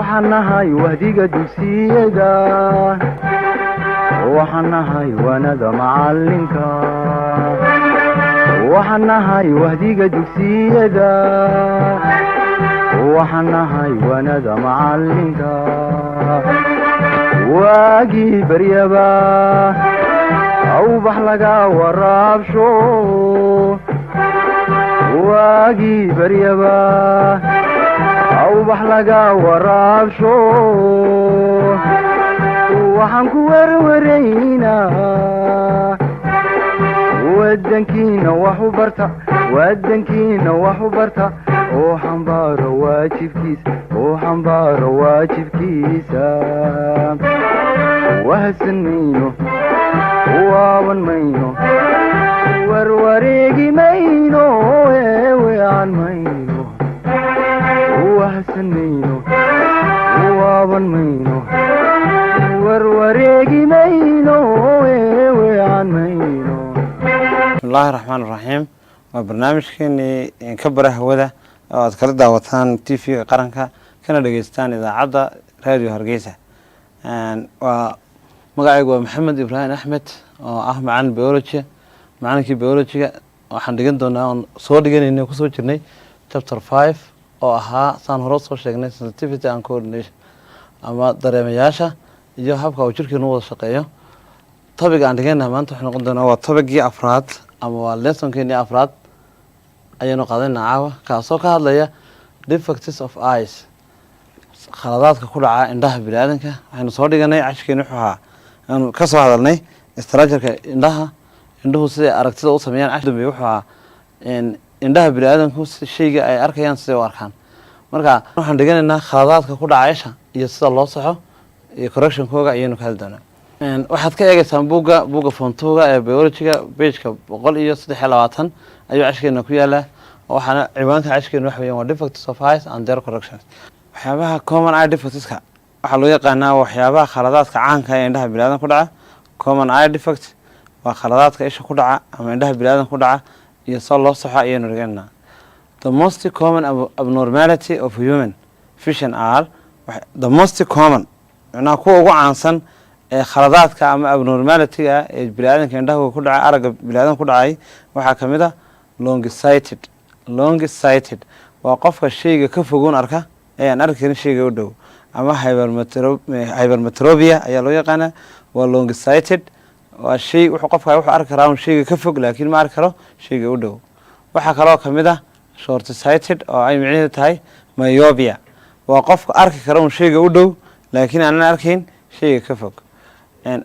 waxanahay wahdiga dugsiyada waxanahay wanada macalinka waxanahay wahdiga dugsiyada waxanahay wanada macalinka waagii baryaba awbax laga waraabsho waagii baryaba awbax laga waraabsho waxaan ku warwaraynaa wadankiina wax u barta oo xambaaro waajibkiisa wahsan mayno waaban mayno warwareegi mayno weecan mayno wahsan mayno waaban mayno warwareegi mayno weecan mayno. bismillaahi raxmaani raxiim. waa barnaamijkeenii ka bara hawada oo aad kala daawataan tv-ga qaranka kana dhageystaan idaacadda radio hargeysa. waa magacaygu waa maxamed ibraahim axmed oo ah macalinkii biologiga. waxaan dhigan doonaa oon soo dhiganayna kusoo jirnay chapter 5 oo ahaa saan hore soo sheegnay sensitivity and coordination ama dareemayaasha iyo habka uu jirkeenu wada shaqeeyo. topic aan dhigana maanta wuxuu noqon doonaa waa topicgii afraad ama waa lessonkeenii afraad ayaynu qaadanaa caawa, kaasoo ka hadlaya defects of eyes, khaladaadka ku dhaca indhaha biniaadanka. waxaynu soo dhiganay cashkeeni wuxuu ahaa aanu ka soo hadalnay structureka indhuhu siday aragtida u sameeyaan. cash dambe wuxuu ahaa indhaha biniaadanku shayga ay arkayaan siday u arkaan. marka waxaan dhiganaynaa khaladaadka ku dhaca isha iyo sida loo saxo iyo correctionkooga ayaynu ka hadli doonaa. waxaad ka eegaysaan buugga fontooga ee biologiga pageka 123 ayuu cashkeena ku yaalaa. waxaana ciwaanka cashkeena waxa weeyaan waa defects of eyes and their corrections. waxyaabaha common eye defectska waxaa loo yaqaanaa waxyaabaha khaladaadka caanka ee indhaha biniaadanka ku dhaca. common eye defect waa khaladaadka isha ku dhaca ama indhaha biniaadanka ku dhaca iyo sida loo saxo ayaynu dhiganaynaa. the most common abnormality of human vision are the most common macnaha kuwa ugu caansan ee khaladaadka ama abnormalityga ee biniaadanka indhaha ku dhaca aragga biniaadanka ku dhacay waxaa ka mid ah long sighted waa qofka shayga ka fogoon arka ee aan arki karin shayga u dhow, ama hypermetropia ayaa loo yaqaanaa. waa long sighted waa shay qofka wuxuu arki karaa shayga ka fog laakiin ma arki karo shayga u dhow. waxaa kaloo ka mid ah short sighted oo ay micnaheedu tahay myopia, waa qofka arki kara shayga u dhow laakiin aanan arkayn shayga ka fog.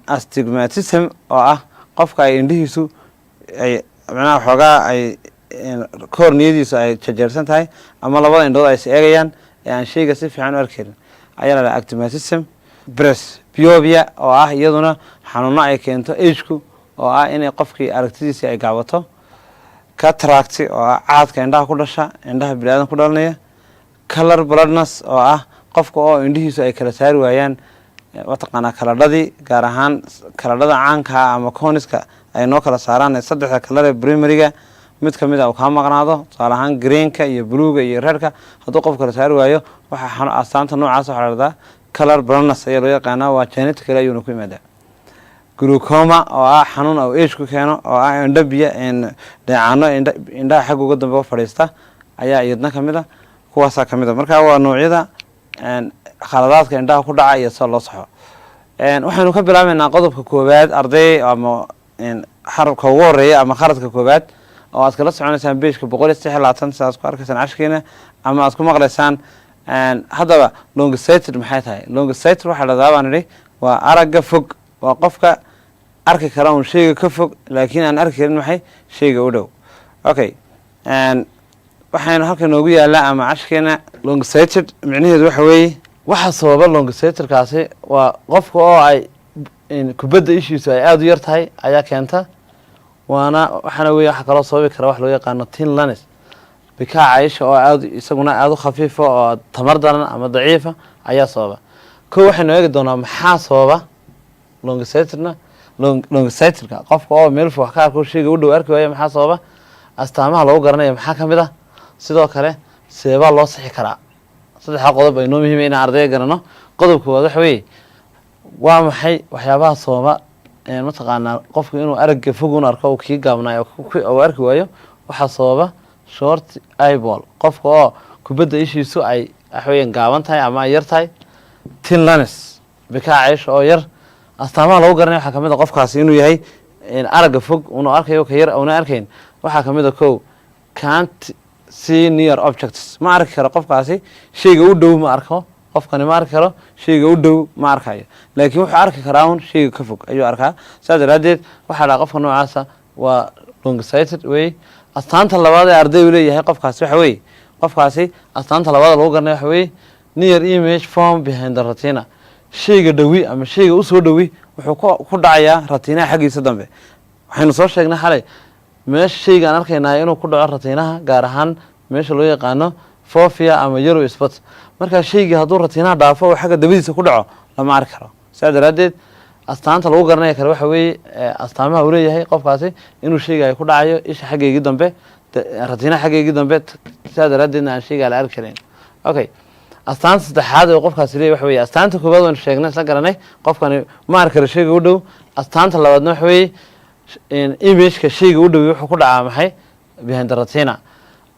astigmatism oo ah qofka ay indhihiisu ay macnaha xoogaa ay korniyadiisu ay jajeersan tahay ama labada indhood ay is eegayaan ee aan shayga si fiican u arki karin ayaa la dhahaa astigmatism. presbyopia oo ah iyaduna xanuuno ay keento ageku oo ah inay qofkii aragtidiisii ay gacbato. cataract oo ah caadka indhaha ku dhasha indhaha biniaadan ku dhalanaya. color blindness oo ah qofka oo indhihiisu ay kala saari waayaan mataqaanaa kaladhadii, gaar ahaan kaladhada caanka ama coniska ay noo kala saaraan saddexda kalar ee primaryga mid ka mid a uu kaa maqnaado. tusaale ahaan greenka iyo bluega iyo redka hadduu qof kala saari waayo waxaa astaanta noocaas waxaa la dhahdaa color blindness ayaa loo yaqaanaa. waa genetically ayuuna ku yimaadaa. glaucoma oo ah xanuun oo age ku keeno oo ah indho biyo dheecaano indhaha xagga uga dambe fadhiista ayaa iyadna ka mid a. kuwaasaa ka mid a. marka waa noocyada khaladaadka indhaha ku dhaca iyo sida loo saxo. waxaynu ka bilaabeynaa qodobka koowaad arday ama xarabka ugu horeeya ama khaladka koowaad oo aad kala soconaysaan pageka 123 sidaad ku arkaysaan cashkeena ama aad ku maqlaysaan. haddaba long sighted maxay tahay? long sighted waxaa la baan idhi waa aragga fog, waa qofka arki kara shayga ka fog laakiin aan arki karin maxay shayga u dhow. okay waxaynu halka noogu yaalaa ama cashkeena long sighted micnaheedu waxa weeye waxa sababa long sightedkaasi waa qofka oo ay kubadda ishiisu ay aada u yar tahay ayaa keenta. waxaana weeye waxa kaloo sababi kara wax loo yaqaano tin lanes, bikaaca isha oo isaguna aada u khafiifa oo tamar daran ama daciifa ayaa sababa. waxaynu eegi doonaa maxaa sababa long sightedka qofka oo meel fog wax ka arko shayga u dhow arki waaya maxaa sababa. astaamaha lagu garanayo maxaa ka mid ah. sidoo kale seebaa loo sixi karaa saddexda qodob ay noo muhiim inaan ardayga garano. qodobka waxa weeye waa maxay waxyaabaha sababa mataqaanaa qofku inuu aragga fog un arko oo kii gaabnaayo oo arki waayo. waxaa sababa short eyeball, qofka oo kubadda ishiisu ay waxweeyaan gaaban tahay ama ay yar tahay. tin lens, bikaaca isha oo yar. astaamaha lagu garanaya waxaa kamid a qofkaasi inuu yahay aragga fog unu arkayo ka yar una arkayn. waxaa kamid a kow can't see near objects, ma arki karo qofkaasi shayga u dhow ma arko. qofkani ma arki karo shayga u dhow ma arkayo, laakiin wuxuu arki karaa un shayga ka fog ayuu arkaa. saas daraadeed waxaa dhaha qofka noocaasa waa long sighted wey. astaanta labaad ee ardaygu leeyahay qofkaasi waxa weeye qofkaasi astaanta labaad lagu garanaya waxa weeye near image form behind the retina, shayga dhowi ama shayga usoo dhowi wuxuu ku dhacayaa ratinaha xaggiisa dambe. waxaynu soo sheegnay xalay meesha shayga aan arkaynaa inuu ku dhaco ratinaha, gaar ahaan meesha loo yaqaano fovea ama yellow spot. markaa shaygii hadduu ratinaha dhaafo oo xagga dabadiisa ku dhaco lama arki karo. sidaa daraadeed astaanta lagu garanaya kale waxa weeye astaamaha uu leeyahay qofkaasi inuu shayga ay ku dhacayo isha xaggeygii dambe, ratinaha xaggeygii dambe. sidaa daraadeedna aan shayga la arki karin. okay, astaanta saddexaad oo qofkaasi leeyahay waxa weeye astaanta koowaad waynu sheegnay isla garanay qofkani ma arki karo shayga u dhow. astaanta labaadna waxa weeye imageka shayga u dhowi wuxuu ku dhacaa maxay behind the retina.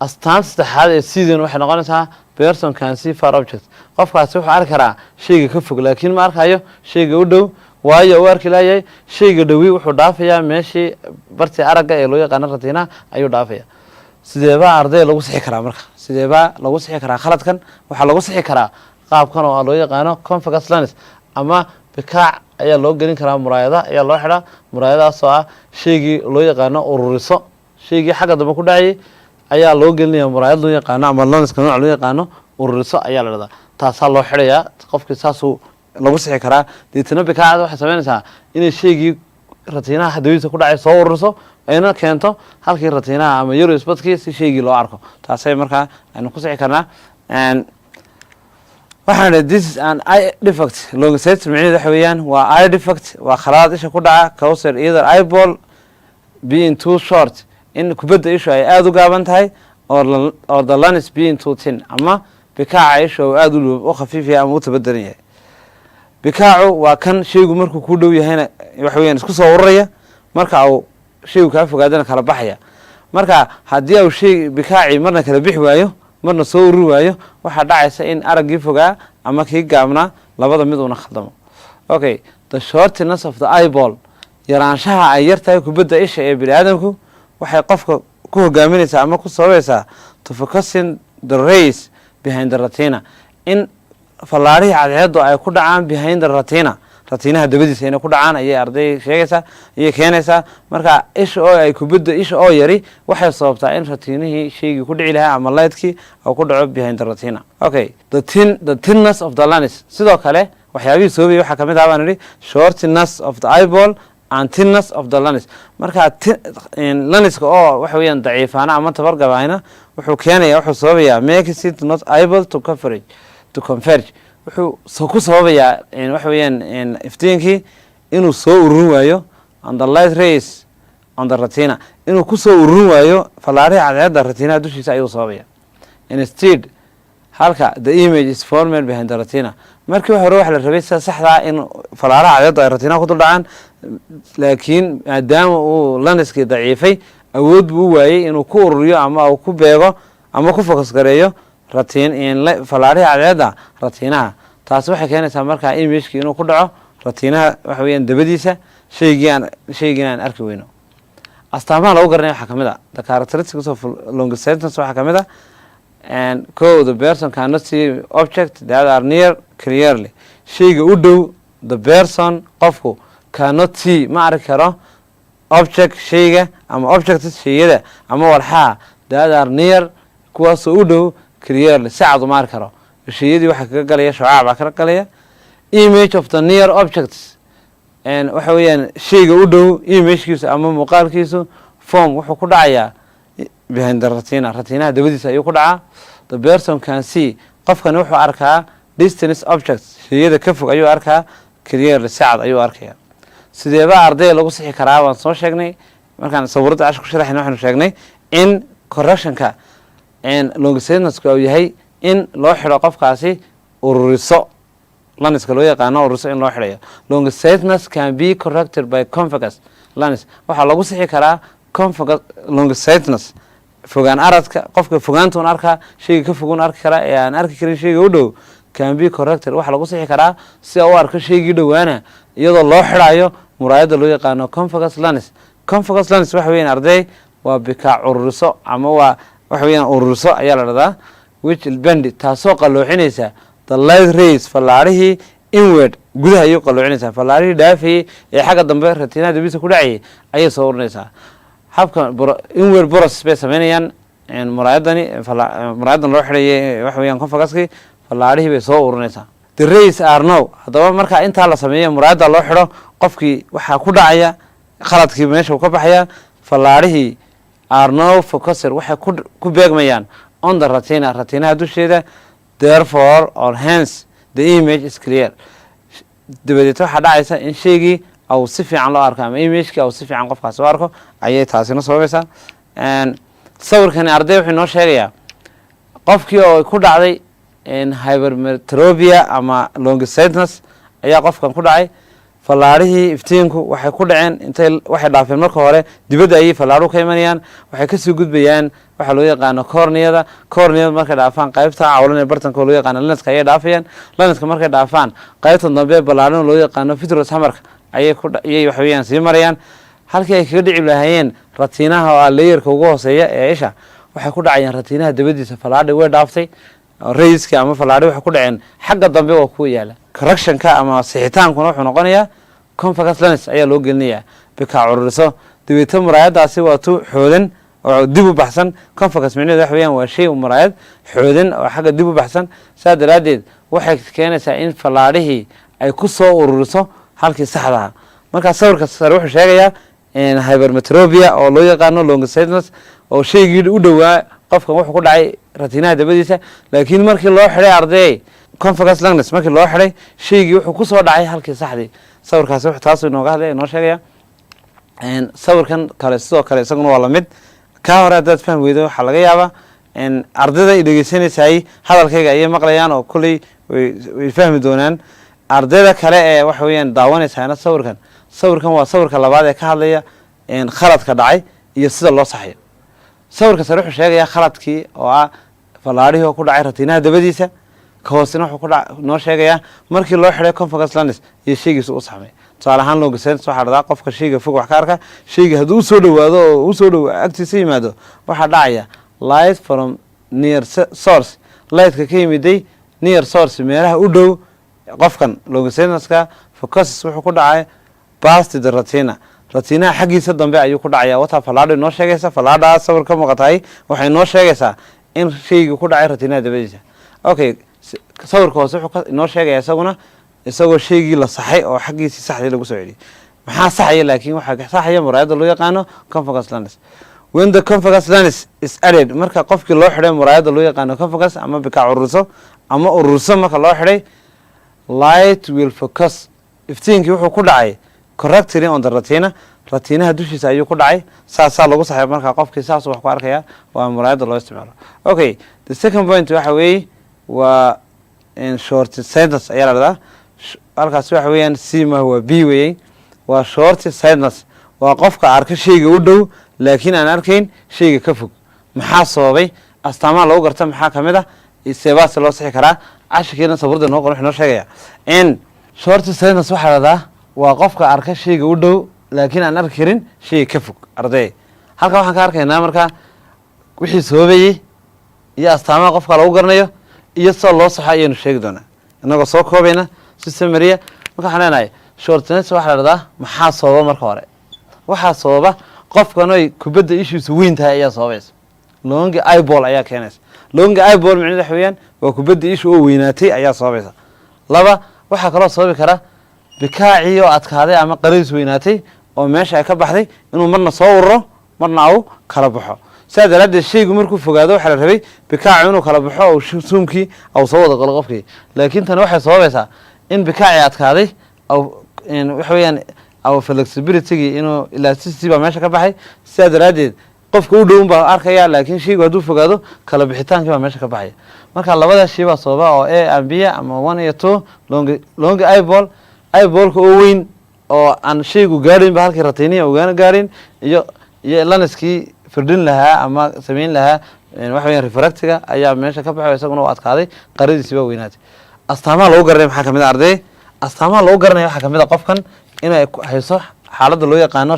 astaanta saddexaad ee sideen waxay noqonaysaa person can see far object, qofkaasi wuxuu arki karaa shayga ka fog laakiin ma arkayo shayga u dhow. waayo u arki laayahay shayga dhowi wuxuu dhaafayaa meeshii bartii aragga ee loo yaqaano ratinaha ayuu dhaafaya. sideebaa arday lagu sixi karaa marka? sideebaa lagu sixi karaa khaladkan? waxaa lagu sixi karaa qaabkan oo loo yaqaano convex lens ama bikaac ayaa loo gelin karaa, muraayada ayaa loo xidhaa. muraayadaas oo ah shaygii loo yaqaano ururiso, shaygii xagga dambe ku dhacayay ayaa loo gelinaya muraayad loo yaqaano ama lenska nooc loo yaqaano ururiso ayaa la dhahdaa. taasaa loo xidhayaa qofkii, saasuu lagu sixi karaa. deetana bikaacada waxay samaynaysaa inay shaygii ratinaha dabadiisa ku dhacay soo ururiso ayna keento halkii ratinaha ama yellow spotkii si shaygii loo arko. taasay markaa aynu ku sixi karnaa. waxaan idhi this is an eye defect. long sighted micnaheedu waxa weeyaan waa eye defect, waa khalaad isha ku dhaca causer either eyeball being too short, in kubadda ishu ay aada u gaaban tahay, or the lens being too thin, ama bikaaca isha oo aada u khafiif yahay ama u tabaderan yahay. bikaacu waa kan shaygu markuu ku dhow yahayna waxa weeyaan isku soo ururaya, marka uu shaygu kaa fogaadana kala baxaya. marka haddii uu shay bikaacii marna kala bixi waayo marna soo ururi waayo waxaa dhacaysa in araggii fogaa ama kii gaabnaa labada mid uuna khaldamo. okay, the shortness of the eyeball, yaraanshaha ay yar tahay kubadda isha ee bini aadamku waxay qofka ku hogaaminaysaa ama ku sababaysaa to focusing the rays behind the retina, in fallaarihii cadceedu ay ku dhacaan behind the retina, ratinaha dabadiisa inay ku dhacaan ayay arday sheegaysaa ayay keenaysaa. marka isha oo ay kubadda isha oo yari waxay sababtaa in ratinihii shaygii ku dhici lahaa ama lightkii uu ku dhaco behind the retina. okay, the thinness of the lens, sidoo kale waxyaabihii sababaya waxaa kamid ah baan idhi shortness of the eyeball and thinness of the lens. marka lenska oo waxa weeyaan daciifaana ama tabargabayna wuxuu keenaya wuxuu sababayaa makes it not able to converge, wuxuu ku sababayaa waxa weeyaan iftiinkii inuu soo ururin waayo on the light rays on the retina, inuu ku soo ururin waayo fallaarihi cadceedda ratinaha dushiisa ayuu sababaya. instead halka the image is formed behind the retina, markii hore waxa la rabay sida saxda in fallaaraha cadceedda ay ratinaha ku dul dhacaan, laakiin maadaama uu lenskii daciifay awood buu u waayey inuu ku ururiyo ama uu ku beego ama ku focus gareeyo fallaarihi cadceedda ratinaha. taasi waxay keenaysaa markaa imagekii inuu ku dhaco ratinaha waxa weeyaan dabadiisa, shaygiina aan arki weyno. astaamaha lagu garanaya waxaa kamid a the characteristics of long sightedness waxaa kamid a ko the person cannot see object that are near clearly, shayga u dhow the person qofku cannot see ma arki karo object shayga ama objects shayada ama walxaha that are near kuwaasoo u dhow clearly si cad uma arki karo. shayadii waxaa kaga galaya shucaac baa kaga galaya. image of the near objects, waxa weeyaan shayga u dhow imagekiisu ama muuqaalkiisu form wuxuu ku dhacayaa behind the retina, ratinaha dabadiisa ayuu ku dhacaa. the person can see, qofkani wuxuu arkaa distance objects, shayada ka fog ayuu arkaa clearly si cad ayuu arkaya. sideebaa ardayga lagu sixi karaa? waan soo sheegnay markaan sawirada cashar ku sharaxayna waxaanu sheegnay in correctionka long sightednesska uu yahay in loo xidho qofkaasi ururiso laniska loo yaqaano ururiso in loo xidhayo. Longicidus can be corrected by convex lens. waxaa lagu sixi karaa convex longicidus fogaan aradka qofka fogaantuun arkaa shayga ka fogun arki karaa ee aan arki karin shayga u dhow can be corrected waxaa lagu sixi karaa si u arko shaygii dhowaana iyadoo loo xidhayo muraayada loo yaqaano convex lens. Convex lens waxa weeyaan arday waa bikaac ururiso ama waa waxa weeyaan ururiso ayaa la dhahdaa which bend taasoo qaloocinaysa the light rays fallaarihii inward gudaha ayuu qaloocinaysaa fallaarihii dhaafayay ee xagga dambe retinada dibisa ku dhacayay ayay soo urinaysaa. habka inward process bay sameynayaan muraayadan loo xidhayay waxa weeyaan convexkii fallaarihii bay soo urinaysaa. The rays are now haddaba marka intaa la sameeyo muraayada loo xidho qofkii waxaa ku dhacaya khaladkii meesha uu ka baxaya fallaarihii are now focuser waxay ku beegmayaan on the retinaha dusheeda therefore or hence the image is clear. dabadeed waxaa dhacaysa in shaygii au si fiican loo arko ama imagekii au si fiican qofkaas u arko ayay taasina sababaysaa. sawirkani arday wuxuu inoo sheegayaa qofkii oo ku dhacday hypermetropia ama longicidus ayaa qofkan ku dhacay fallaarihii iftiinku waxay ku dhaceen intay waxay dhaafeen marka hore dibadda ayay fallaaruhu ka imanayaan waxay kasii gudbayaan waxaa loo yaqaano corneada markay dhaafaan qaybta cawlan ee bartanka loo yaqaano lenska ayay dhaafayaan lenska markay dhaafaan qaybta dambe ballaaran loo yaqaano vitreous hamarka ayay waxa weeyaan sii marayaan halkii ay kaga dhici lahaayeen ratinaha oo layerka ugu hooseeya ee isha waxay ku dhacayaan ratinaha dabadiisa fallaadhi way dhaaftay rayski ama fallaadhi waxay ku dhaceen xagga dambe waa kuwa yaala correctionka ama sixitaankuna wuxuu noqonayaa convex lens ayaa loo gelinayaa bikaac ururiso dabeetna muraayadaasi waa tu xoodan oo dib u baxsan convex micnaheedu waxa weeyaan waa shay muraayad xoodan oo xagga dib u baxsan saa daraadeed waxay keenaysaa in fallaadhihii ay ku soo ururiso halkii saxdaha. markaa sawirka sare wuxuu sheegayaa hypermetropia oo loo yaqaano longicidus oo shaygii u dhowaa qofkan wuxuu ku dhacay ratinaha dabadiisa laakiin markii loo xidhay arday convex lens markii loo xidhay shaygii wuxuu ku soo dhacay halkii saxdii. sawirkaasi wuxuu taas inooga hadlaya inoo sheegaya. sawirkan kale sidoo kale isaguna waa lamid kaa hore haddaad fahmi weydo waxaa laga yaabaa ardayda ay dhegeysanaysaay hadalkayga ayay maqlayaan oo kolley way fahmi doonaan. ardayda kale ee waxa weeyaan daawanaysaana sawirkan waa sawirka labaad ee ka hadlaya khaladka dhacay iyo sida loo saxayo. sawirka sare wuxuu sheegayaa khaladkii oo ah fallaadhihii oo ku dhacay ratinaha dabadiisa ka hoosena wuxuu noo sheegayaa markii loo xidhay convex lens iyo shaygiisa u saxmay. tusaale ahaan longicidus waxaa dhahdaa qofka shayga fog wax ka arka shayga hadduu usoo dhowaado oo usoo dhow agtiisa yimaado waxaa dhacaya light from near source lightka ka yimiday near source meelaha u dhow qofkan longiciduska focuses wuxuu ku dhacay past the ratinaha xaggiisa dambe ayuu ku dhacaya. wataa fallaadho inoo sheegaysa fallaadhaa sawir ka muuqatahay waxay inoo sheegaysaa in shaygii ku dhacay ratinaha dabadiisa. okay sawirka hoose wuxuu inoo sheegaya isagoo shaygii la saxay oo xaggiisii saxdii lagu soo celiyay. maxaa saxaya laakiin waxaa saxaya muraayada loo yaqaano convex lens. when the convex lens is added marka qofkii loo xidhay muraayada loo yaqaano convex ama bikaac ururiso ama ururiso marka loo xidhay light will focus iftiinkii wuxuu ku dhacay correctly on the ratinaha dushiisa ayuu ku dhacay saasaa lagu saxay markaa qofkii saasuu wax ku arkaya waa muraayada loo isticmaalo. okay the second point waxa weeye waa shortsightedness ayaa la dhahdaa. halkaas waxa weeyaan sima waa b weeyey waa shortsightedness waa qofka arka shayga u dhow laakiin aan arkayn shayga ka fog. maxaa sababay astaamaha lagu garta maxaa kamid ah seebaase loo sixi karaa cashirkeena saburda noo qor wuxuu noo sheegaya shortsightedness waxaa la dhahdaa waa qofka arka shayga u dhow laakiin aan arki karin shayga ka fog. arday halkan waxaan ka arkaynaa markaa wixii sababayey iyo astaamaha qofka lagu garanayo iyo sida loo saxo ayaynu sheegi doonaa inagoo soo koobayna si samariya. marka waxaan leenahay shortsightedness waxaa la dhahdaa maxaa sababa marka hore waxaa sababa qofkan oy kubadda ishiisu weyn tahay ayaa sababaysa. longi eyeball ayaa keenaysa. longi eyeball micnaheedu waxa weeyaan waa kubadda ishu oo weynaatay ayaa sababaysa. laba waxaa kaloo sababi kara bikaacii oo adkaaday ama qariis weynaatay oo meesha ay ka baxday inuu marna soo ururo marna uu kala baxo. sidaa daraadeed shaygu markuu fogaado waxaa la rabay bikaaci inuu kala baxo oo suumkii au soo wada galo qofkii laakiin tani waxay sababaysaa in bikaacii adkaaday waxa weeyaan flexibilitygii inuu elasticity baa meesha ka baxay. sidaa daraadeed qofka u dhown baa arkaya laakiin shaygu hadduu fogaado kala bixitaankii baa meesha ka baxaya marka labada shay baa sababa oo a and b ama 1 iyo 2 long eyeballka oo weyn oo aan shaygu gaadhin ba halkii ratiniya ogaana gaadhin iyo lanaskii firdhin lahaa ama samayn lahaa waxa weeyaan refractiga ayaa meesha ka baxay isaguna u adkaaday qaradiisi baa weynaatay astaamaha lagu garanay maxaa kamid ah arday astaamaha lagu garanay waxaa kamid ah qofkan inay hayso xaaladda loo yaqaano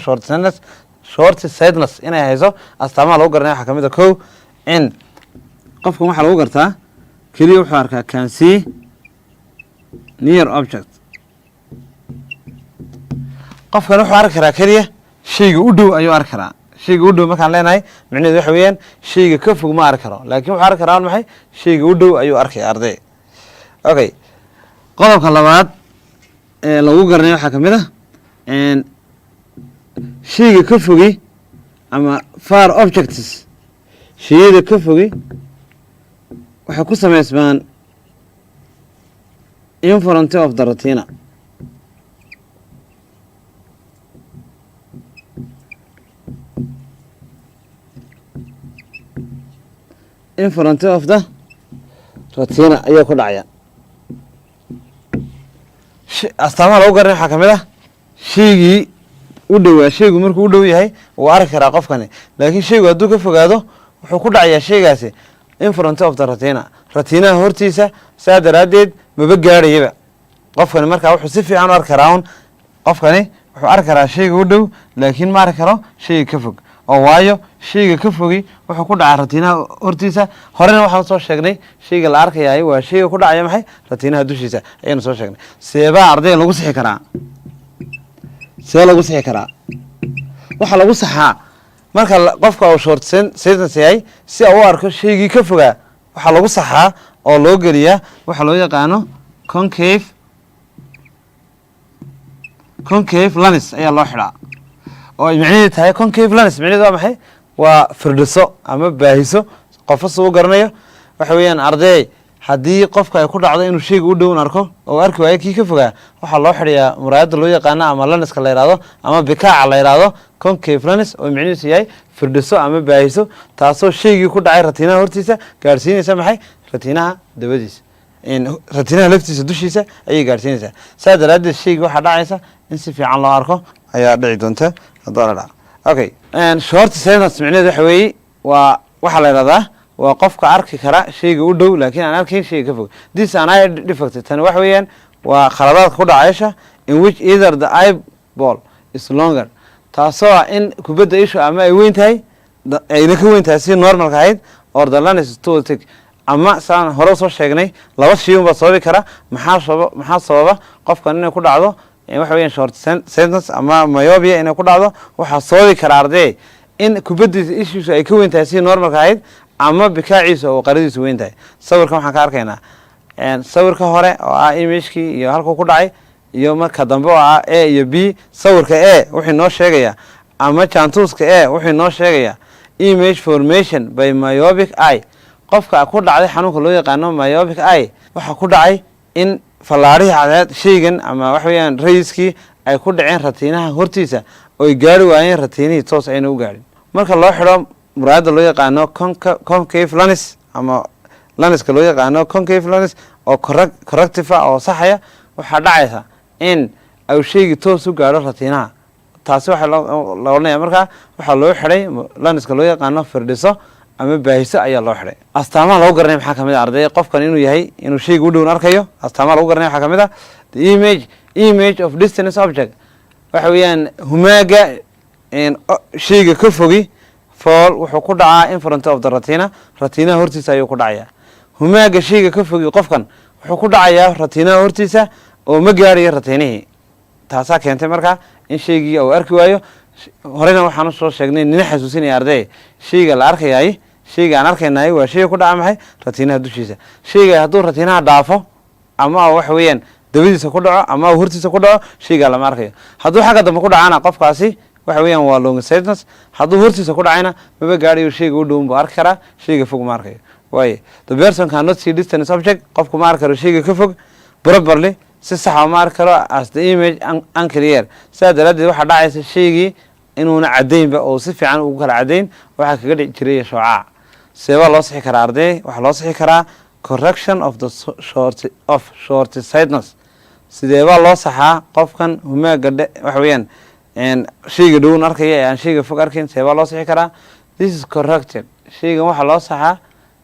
short sightedness inay hayso astaamaha lagu garanay waxaa kamid ah kow in qofkan waxaa lagu gartaa keliya wuxuu arkaa can see near object qofkan wuxuu arki karaa keliya shayga u dhow ayuu arki karaa shayga u dhow markaan leenahay micnaheedu waxa weeyaan shayga ka fog ma arki karo laakiin wuxuu arki karaa maxay shayga u dhow ayuu arkaya arday okay qodobka labaad ee lagu garanayo waxaa kamid ah shayga ka fogi ama far objects shayada ka fogi waxay ku samaysmaan in front of the retina in front of the retina ayaa ku dhacaya astaamaha lagu garanay waxaa kamid ah shaygii u dhowaa shaygu markuu u dhow yahay wuu arki karaa qofkani laakiin shaygu hadduu ka fogaado wuxuu ku dhacayaa shaygaasi in front of the ratinaha hortiisa saa daraaddeed maba gaadhayaba qofkani markaa wuxuu si fiican u arki karaa un qofkani wuxuu arki karaa shayga u dhow laakiin ma arki karo shayga ka fog oo waayo shayga ka fogi wuxuu ku dhacaa ratinaha hortiisa horena waxaan soo sheegnay shayga la arkayaay waa shayga ku dhacaya maxay ratinaha dushiisa ayaanu soo sheegnay seebaa ardayga lagu sixi karaa see lagu sixi karaa waxaa lagu saxaa marka qofka uu short sightedness yahay si uu u arko shaygii ka fogaa waxaa lagu saxaa oo loo geliyaa waxa loo yaqaano concave lens ayaa loo xidhaa oo ay micnaheedu tahay concave lens micnaheedu waa maxay waa firdhiso ama baahiso qofka soo u garanayo waxa weeyaan arday haddii qofka ay ku dhacdo inuu shayga u dhown arko oo arki waayo kii ka fogaa waxaa loo xidhayaa muraayadda loo yaqaano ama lenska la yidhahdo ama bikaaca la yidhahdo concave lens oo micnihiisu yahay firdhiso ama baahiso taasoo shaygii ku dhacay ratinaha hortiisa gaadhsiinaysa maxay ratinaha dabadiisa ratinaha laftiisa dushiisa ayay gaadhsiinaysaa saa daraaddeed shaygii waxaa dhacaysa in si fiican loo arko ayaa dhici doonta haddoo la dhaco okay short sightedness micnaheedu waxa weeye waa waxaa la yidhahdaa waa qofka arki kara shayga u dhow laakiin aan arkayn shayga ka fog this an eye defect tani waxa weeyaan waa khaladaadka ku dhacaysha in which either the eyeball is longer taasoo ah in kubadda ishu ama ay weyn tahay ayna ka weyn tahay si normalka ahayd or the lens is too thick ama saan hore soo sheegnay laba shay unbaa sababi kara maxaa sababa qofkan inay ku dhacdo waxa weeyaan short sightedness ama myopia inay ku dhacdo waxaa sababi kara arday in kubaddiisa ishiisu ay ka weyn tahay si normalka ahayd ama bikaaciisa oo qaradiisu weyn tahay sawirkan waxaan ka arkaynaa sawirka hore oo ah imagekii iyo halkuu ku dhacay iyo marka dambe oo ah a iyo b sawirka a wuxuu noo sheegayaa ama jantuuska a wuxuu noo sheegayaa image formation by myopic eye qofka ku dhacday xanuunka loo yaqaano myopic eye waxaa ku dhacay in fallaarihii cadeed shaygan ama waxa weeyaan rayiskii ay ku dhaceen ratinaha hortiisa oy gaari waayeen ratinihii toos ayna u gaadhin marka loo xidho muraayadda loo yaqaano concave lens ama lenska loo yaqaano concave lens oo corrective oo saxaya waxaa dhacaysa in uu shaygii toos u gaadho ratinaha taasi waxaa la odhanaya markaa waxaa loo xidhay lenska loo yaqaano firdhiso ama baahiso ayaa loo xidhay astaamaha lagu garanaya maxaa kamid ah arday qofkan inuu yahay inuu shayga u dhown arkayo astaamaha lagu garanaya waxaa kamid ah the image of distance object waxa weeyaan humaaga shayga ka fogi fall wuxuu ku dhacaa in front of the ratinaha hortiisa ayuu ku dhacayaa humaaga shayga ka fogi qofkan wuxuu ku dhacayaa ratinaha hortiisa oo ma gaarayo ratinihii taasaa keentay markaa in shaygii uu arki waayo horena waxaanu soo sheegnay nina xasuusinaya arday shayga la arkayaay shayga aan arkaynaay waa shayga ku dhaca maxay ratinaha dushiisa shayga hadduu ratinaha dhaafo ama waxa weeyaan dabadiisa ku dhaco ama hortiisa ku dhaco shayga lama arkayo hadduu xagga dambe ku dhacana qofkaasi waxa weeyaan waa long sightedness hadduu hortiisa ku dhacayna maba gaadhayo shayga u dhown buu arki karaa shayga fog ma arkayo waaye the person cannot see distance object qofku ma arki karo shayga ka fog properly si saxa ma arki karo as the image unclear saa daraaddeed waxaa dhacaysa shaygii inuuna cadaynba oo si fiican ugu kala cadayn waxaa kaga dhici jiray shoocaca. seebaa loo sixi karaa arday? waxaa loo sixi karaa correction of the short sightedness. sideebaa loo saxaa qofkan humaaga waxa weeyaan shayga dhown arkaya ee aan shayga fog arkayn, seebaa loo sixi karaa? this is corrected. shaygan waxaa loo saxaa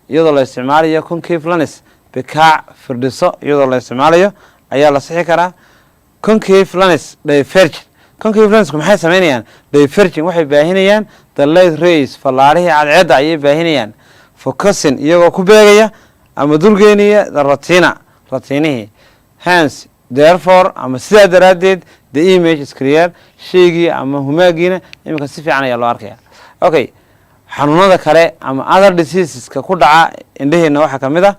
iyadoo la isticmaalayo concave lens, bikaac firdhiso iyadoo la isticmaalayo ayaa la sixi karaa. concave lens divergent. concave lensku maxay sameynayaan? divergent waxay baahinayaan the light rays, fallaarihii cadceedda ayay baahinayaan. focusing iyagoo ku beegaya ama dulgeynaya the ratinihii. hence therefore ama sidaa daraaddeed the image is clear. shaygii ama humaagiina iminka si fiican ayaa loo arkaya. okay, xanuunada kale ama other diseaseska ku dhaca indhaheena waxaa kamid ah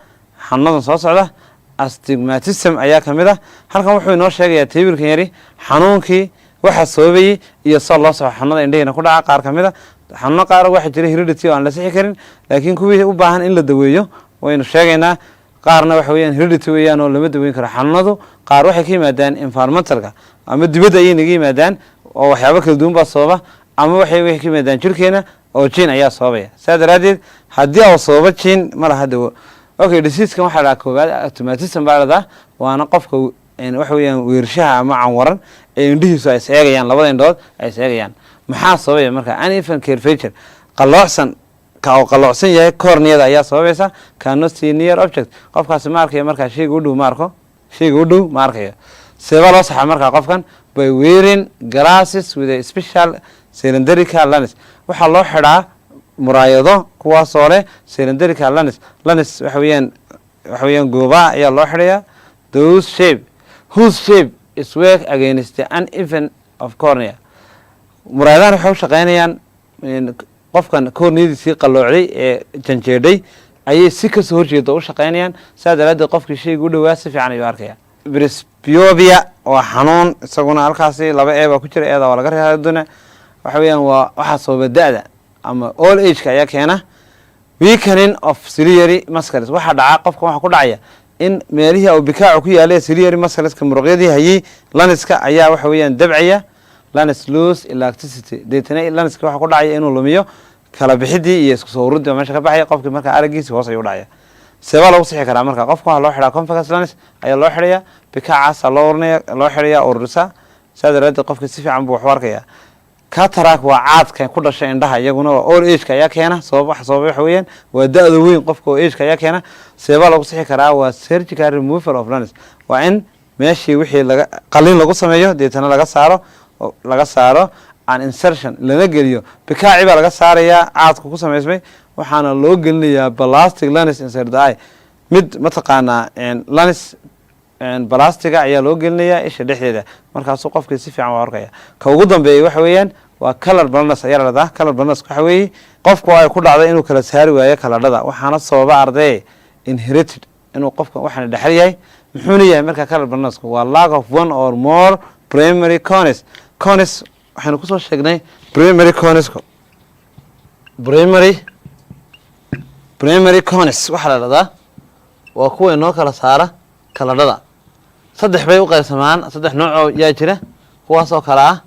xanuunadan soo socda. astigmatism ayaa kamid ah. halkan wuxuu inoo sheegayaa tabilkan yari xanuunkii waxa sababayay iyo soo loo soco xanuunada indhaheena ku dhaca. qaar kamid ah xanuuno qaar waxaa jira heredity oo aan la sixi karin, laakiin kuwii u baahan in la daweeyo waynu sheegaynaa. qaarna waxa weeyaan heredity weeyaan oo lama daweyn karo. xanuunadu qaar waxay ka yimaadaan environmentalka ama dibadda ayay naga yimaadaan oo waxyaabo kala duwan baa sababa, ama waxay ka yimaadaan jirkeena oo jin ayaa sababaya. saa daraaddeed haddii uu sababo jin ma laha dawo. okay, diseaskan waxaa la dhahaa koowaad astigmatism baa la dhahaa, waana qofka waxa weeyaan weershaha ama canwaran ee indhihiisu ay is eegayaan, labada indhood ay is eegayaan. maxaa sababaya marka? uneven curvature, qaloocsan ka oo qaloocsan yahay corneada ayaa sababaysa. cannot see near object, qofkaasi ma arkayo markaa shayga u dhow ma arko, shayga u dhow ma arkayo. seebaa loo saxaa markaa qofkan? by wearing glasses with a special cylindrical lens. waxaa loo xidhaa muraayado kuwaasoo leh cylindrical lens. lens waxa weeyaan gooba ayaa loo xidhayaa. those shape whose shape is work against the uneven of cornea. muraayadahan waxay u shaqeynayaan qofkan corneadiisii qalloocday ee janjeedhay ayay si kasoo horjeeda u shaqeynayaan. saa daraaddeed qofkii shayga u dhowaa si fiican ayuu arkaya. presbyopia waa xanuun isaguna halkaasi laba baa ku jira. eeda waa laga reebaa doona. waxa weeyaan waa waxaa sababa da-da ama all ageka ayaa keena. weakening of ciliary muscles, waxaa dhaca qofka waxaa ku dhacaya in meelihii uu bikaacu ku yaalay ciliary muscleska muruqyadii hayay lenska ayaa waxa weeyaan dabcaya. lens lose elasticity, deetana lenska waxaa ku dhacaya inuu lumiyo kala bixidii iyo isku soo uruddii meesha ka baxaya. qofkii markaa araggiisi hoos ayuu dhacaya. seebaa lagu sixi karaa marka? qofka waxaa loo xidhaa convex lens ayaa loo xidhaya, bikaacaasa loo xidhaya ururisa. saa daraaddeed qofkii si fiican buu wax u arkaya. cataract waa caadka ku dhashay indhaha, iyaguna waa all ageka ayaa keena. sababa waxa weeyaan waa da-da weyn qofka oo ageka ayaa keena. seebaa lagu sixi karaa? waa surgical removal of lens, waa in meeshii wixii qalin lagu sameeyo deetana laga saaro an insertion lana geliyo. bikaaci baa laga saarayaa caadku ku samaysmay, waxaana loo gelinayaa plastic lens inside the eye. mid mataqaanaa lens balastiga ayaa loo gelinayaa isha dhexdeeda, markaasuu qofkii si fiican u arkaya. ka ugu dambeeyay waxa weeyaan waa color blindness ayaa la dhahaa. color blindness waxa weeye qofku ay ku dhacday inuu kala saari waayo kaladhada, waxaana sababa arday inherited inuu qofka waxaana dhexal yahay. muxuuna yahay marka color blindness? waa lack of one or more primary cones. cones waxaynu kusoo sheegnay primary coneska. primary cones waxaa la dhahdaa waa kuwa inoo kala saara kaladhada. saddex bay u qaybsamaan, saddex noocoo yaa jira kuwaas oo kale ah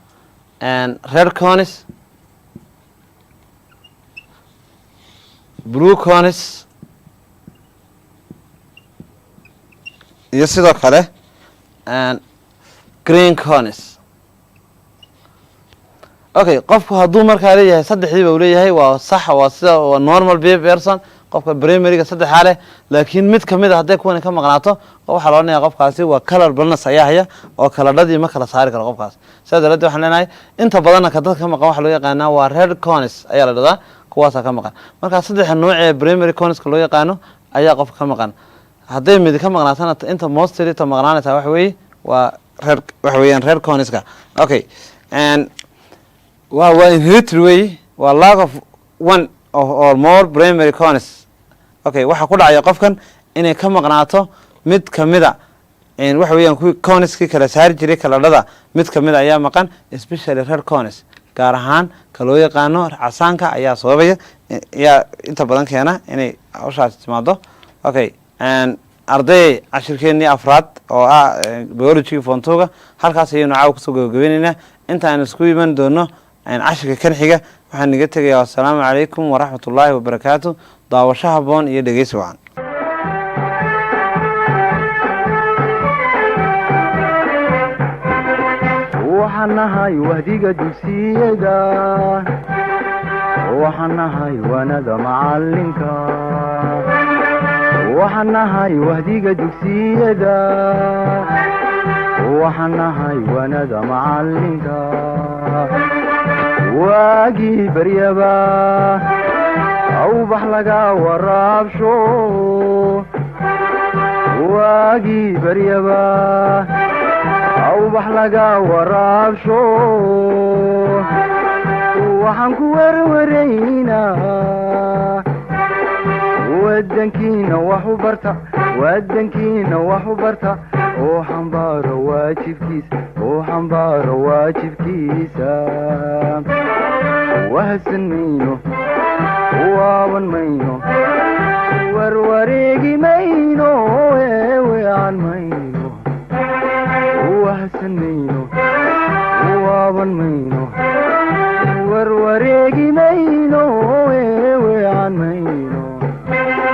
red cones, blue cones iyo sidoo kale green cones. okay, qofku hadduu markaa leeyahay saddexdiiba uu leeyahay waa sax, waa sida waa normal person. qofka primaryga saddexaa leh, laakiin mid kamid a hadday kuwani ka maqnaato waxaa loo leeyahay qofkaasi waa color blindness ayaa haya oo kaladhadii ma kala saari karo qofkaas. sidaa daraaddeed waxaan leenahay inta badanna ka dadka ka maqan waxaa loo yaqaanaa waa red cones ayaa la dhahdaa, kuwaasaa ka maqan. markaa saddexa nooc ee primary coneska loo yaqaano ayaa qofka ka maqan. hadday mid ka maqnaatana inta mostly ta maqnaanaysaa waxa weeye waa waxa weeyaan red coneska. okay, waa inherited way, waa lack of one or more primary cones. okay, waxaa ku dhacaya qofkan inay ka maqnaato mid kamida waxa weeyaan kuwii coneskii kala saari jiray kaladhada mid kamida ayaa maqan, especially red cones. gaar ahaan ka loo yaqaano casaanka ayaa sababaya ayaa inta badan keena inay hawshaas timaado. okay, arday cashirkeennii afraad oo ah biology fontoga halkaas ayaynu caawa kusoo gabagabaynaynaa. intaan isku iman doono cashirka kan xiga waxaan naga tegayaa assalaamu calaykum waraxmatullaahi wabarakaatu daawasho habboon iyo dhegeysi wacan waxaan nahay wahdiga dugsiyada waxaan nahay waanada macalinka waxaan nahay wahdiga dugsiyada waxaan nahay waanada macalinka waagii baryaba awbax laga waraabsho waagii baryaba awbax laga waraabsho waxaan ku warwaraynaa wadankiina wax u barta wadankiina wax u barta oo xambaaro waajibkiisa wahsan mayno waaban mayno warwareegi mayno weewean mayno wahsan mayno waaban mayno warwareegi mayno